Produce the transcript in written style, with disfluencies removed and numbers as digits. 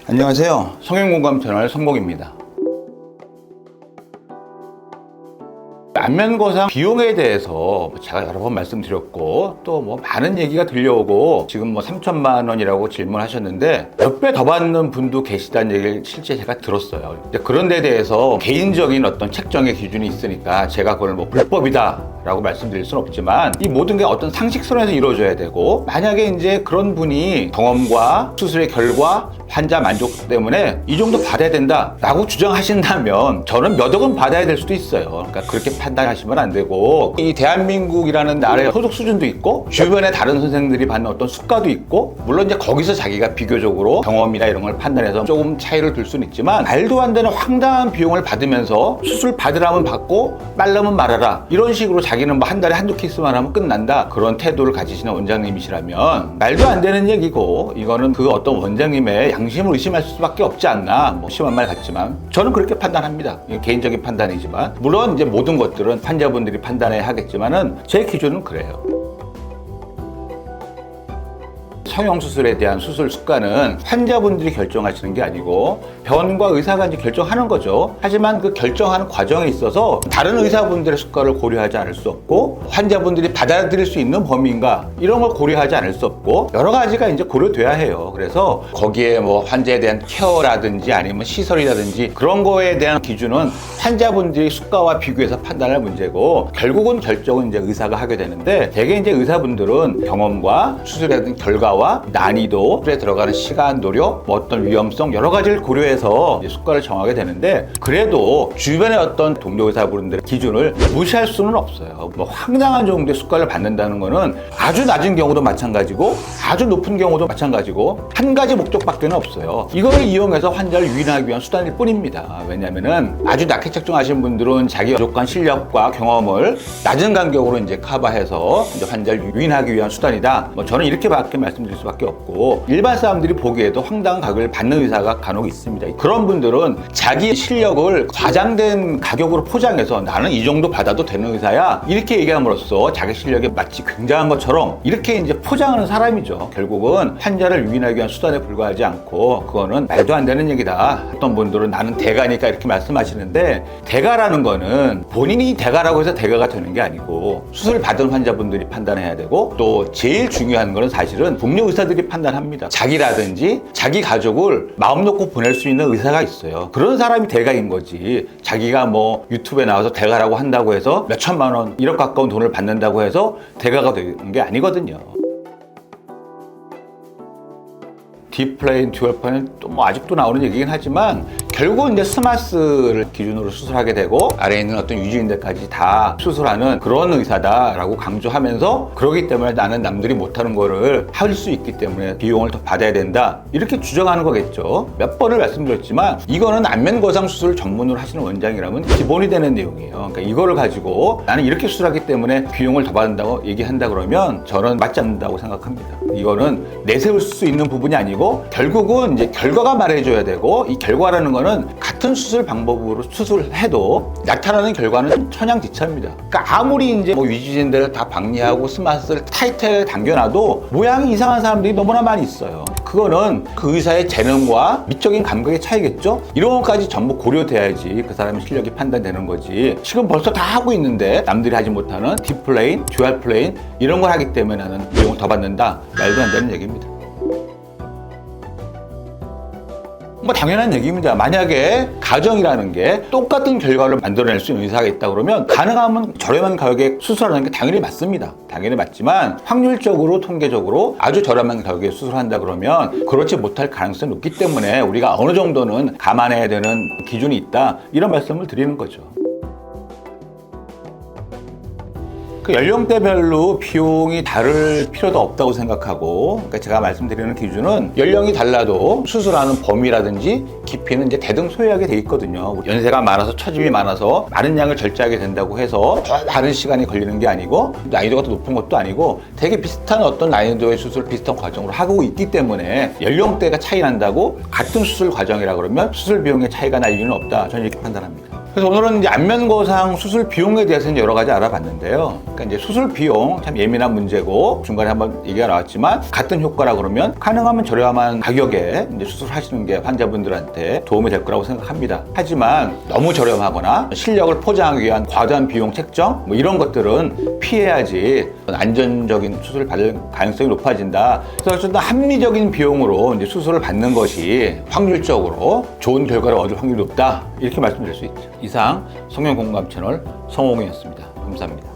안녕하세요. 성형공감 채널 성공입니다. 안면거상 비용에 대해서 제가 여러 번 말씀드렸고 또 많은 얘기가 들려오고 지금 3천만 원이라고 질문하셨는데 몇 배 더 받는 분도 계시다는 얘기를 실제 제가 들었어요. 그런 데 대해서 개인적인 어떤 책정의 기준이 있으니까 제가 그걸 불법이다 라고 말씀드릴 수는 없지만 이 모든 게 어떤 상식선에서 이루어져야 되고, 만약에 이제 그런 분이 경험과 수술의 결과, 환자 만족 때문에 이 정도 받아야 된다 라고 주장하신다면 저는 몇 억은 받아야 될 수도 있어요. 그러니까 그렇게 판단하시면 안 되고, 이 대한민국이라는 나라의 소득 수준도 있고 주변에 다른 선생들이 받는 어떤 수가도 있고, 물론 이제 거기서 자기가 비교적으로 경험이나 이런 걸 판단해서 조금 차이를 둘 수는 있지만, 말도 안 되는 황당한 비용을 받으면서 수술 받으라면 받고 말라면 말아라 이런 식으로 자기는 한 달에 한두 케이스만 하면 끝난다, 그런 태도를 가지시는 원장님이시라면 말도 안 되는 얘기고, 이거는 그 어떤 원장님의 양심을 의심할 수밖에 없지 않나, 심한 말 같지만 저는 그렇게 판단합니다. 개인적인 판단이지만, 물론 이제 모든 것들은 환자분들이 판단해야 하겠지만은 제 기준은 그래요. 성형수술에 대한 수술 수가는 환자분들이 결정하시는 게 아니고 병원과 의사가 이제 결정하는 거죠. 하지만 그 결정하는 과정에 있어서 다른 의사분들의 수가를 고려하지 않을 수 없고, 환자분들이 받아들일 수 있는 범위인가 이런 걸 고려하지 않을 수 없고, 여러 가지가 이제 고려돼야 해요. 그래서 거기에 환자에 대한 케어라든지 아니면 시설이라든지 그런 거에 대한 기준은 환자분들이 수가와 비교해서 판단할 문제고, 결국은 결정은 이제 의사가 하게 되는데, 대개 이제 의사분들은 경험과 수술에 대한 결과와 난이도, 수술에 들어가는 시간, 노력, 어떤 위험성 여러 가지를 고려해서 수가를 정하게 되는데, 그래도 주변의 어떤 동료 의사분들의 기준을 무시할 수는 없어요. 황당한 정도의 수가를 받는다는 거는 아주 낮은 경우도 마찬가지고 아주 높은 경우도 마찬가지고 한 가지 목적밖에는 없어요. 이걸 이용해서 환자를 유인하기 위한 수단일 뿐입니다. 왜냐면은 아주 낮게 책정하신 분들은 자기 부족한 실력과 경험을 낮은 간격으로 이제 커버해서 이제 환자를 유인하기 위한 수단이다. 저는 이렇게밖에 말씀드릴 수밖에 없고, 일반 사람들이 보기에도 황당한 가격을 받는 의사가 간혹 있습니다. 그런 분들은 자기 실력을 과장된 가격으로 포장해서 나는 이 정도 받아도 되는 의사야 이렇게 얘기함으로써 자기 실력이 마치 굉장한 것처럼 이렇게 이제 포장하는 사람이죠. 결국은 환자를 유인하기 위한 수단에 불과하지 않고, 그거는 말도 안 되는 얘기다. 어떤 분들은 나는 대가니까 이렇게 말씀하시는데, 대가라는 거는 본인이 대가라고 해서 대가가 되는 게 아니고 수술 받은 환자분들이 판단해야 되고, 또 제일 중요한 거는 사실은 동료 의사들이 판단합니다. 자기라든지 자기 가족을 마음 놓고 보낼 수 있는 의사가 있어요. 그런 사람이 대가인 거지, 자기가 유튜브에 나와서 대가라고 한다고 해서 몇 천만 원 1억 가까운 돈을 받는다고 해서 대가가 되는 게 아니거든요. 딥플레인, 듀얼플레인 또 아직도 나오는 얘기긴 하지만, 결국은 이제 스마스를 기준으로 수술하게 되고 아래에 있는 어떤 유지인대까지 다 수술하는 그런 의사다라고 강조하면서, 그러기 때문에 나는 남들이 못하는 거를 할 수 있기 때문에 비용을 더 받아야 된다 이렇게 주장하는 거겠죠. 몇 번을 말씀드렸지만 이거는 안면거상 수술을 전문으로 하시는 원장이라면 기본이 되는 내용이에요. 그러니까 이거를 가지고 나는 이렇게 수술하기 때문에 비용을 더 받는다고 얘기한다 그러면 저는 맞지 않는다고 생각합니다. 이거는 내세울 수 있는 부분이 아니고, 결국은 이제 결과가 말해줘야 되고, 이 결과라는 거는 같은 수술 방법으로 수술해도 나타나는 결과는 천양지차입니다. 그러니까 아무리 이제 위지진대를 다 박리하고 스마스를 타이트하게 당겨놔도 모양이 이상한 사람들이 너무나 많이 있어요. 그거는 그 의사의 재능과 미적인 감각의 차이겠죠? 이런 것까지 전부 고려돼야지 그 사람의 실력이 판단되는 거지. 지금 벌써 다 하고 있는데 남들이 하지 못하는 딥플레인, 듀얼플레인 이런 걸 하기 때문에 나는 비용을 더 받는다, 말도 안 되는 얘기입니다. 당연한 얘기입니다. 만약에 가정이라는 게 똑같은 결과를 만들어낼 수 있는 의사가 있다 그러면 가능하면 저렴한 가격에 수술하는 게 당연히 맞습니다. 당연히 맞지만 확률적으로, 통계적으로 아주 저렴한 가격에 수술한다 그러면 그렇지 못할 가능성이 높기 때문에 우리가 어느 정도는 감안해야 되는 기준이 있다, 이런 말씀을 드리는 거죠. 그 연령대별로 비용이 다를 필요도 없다고 생각하고, 그러니까 제가 말씀드리는 기준은 연령이 달라도 수술하는 범위라든지 깊이는 이제 대등소이하게 돼 있거든요. 연세가 많아서 처짐이 많아서 많은 양을 절제하게 된다고 해서 더 많은 시간이 걸리는 게 아니고, 난이도가 더 높은 것도 아니고 되게 비슷한 어떤 난이도의 수술 비슷한 과정으로 하고 있기 때문에 연령대가 차이 난다고 같은 수술 과정이라 그러면 수술 비용의 차이가 날 이유는 없다, 저는 이렇게 판단합니다. 그래서 오늘은 이제 안면거상 수술 비용에 대해서는 여러 가지 알아봤는데요. 그러니까 이제 수술 비용 참 예민한 문제고 중간에 한번 얘기가 나왔지만 같은 효과라 그러면 가능하면 저렴한 가격에 이제 수술하시는 게 환자분들한테 도움이 될 거라고 생각합니다. 하지만 너무 저렴하거나 실력을 포장하기 위한 과도한 비용 책정 뭐 이런 것들은 피해야지 안전적인 수술을 받을 가능성이 높아진다. 그래서 좀 더 합리적인 비용으로 이제 수술을 받는 것이 확률적으로 좋은 결과를 얻을 확률이 높다. 이렇게 말씀드릴 수 있죠. 이상 성형공감 채널 성홍이었습니다. 감사합니다.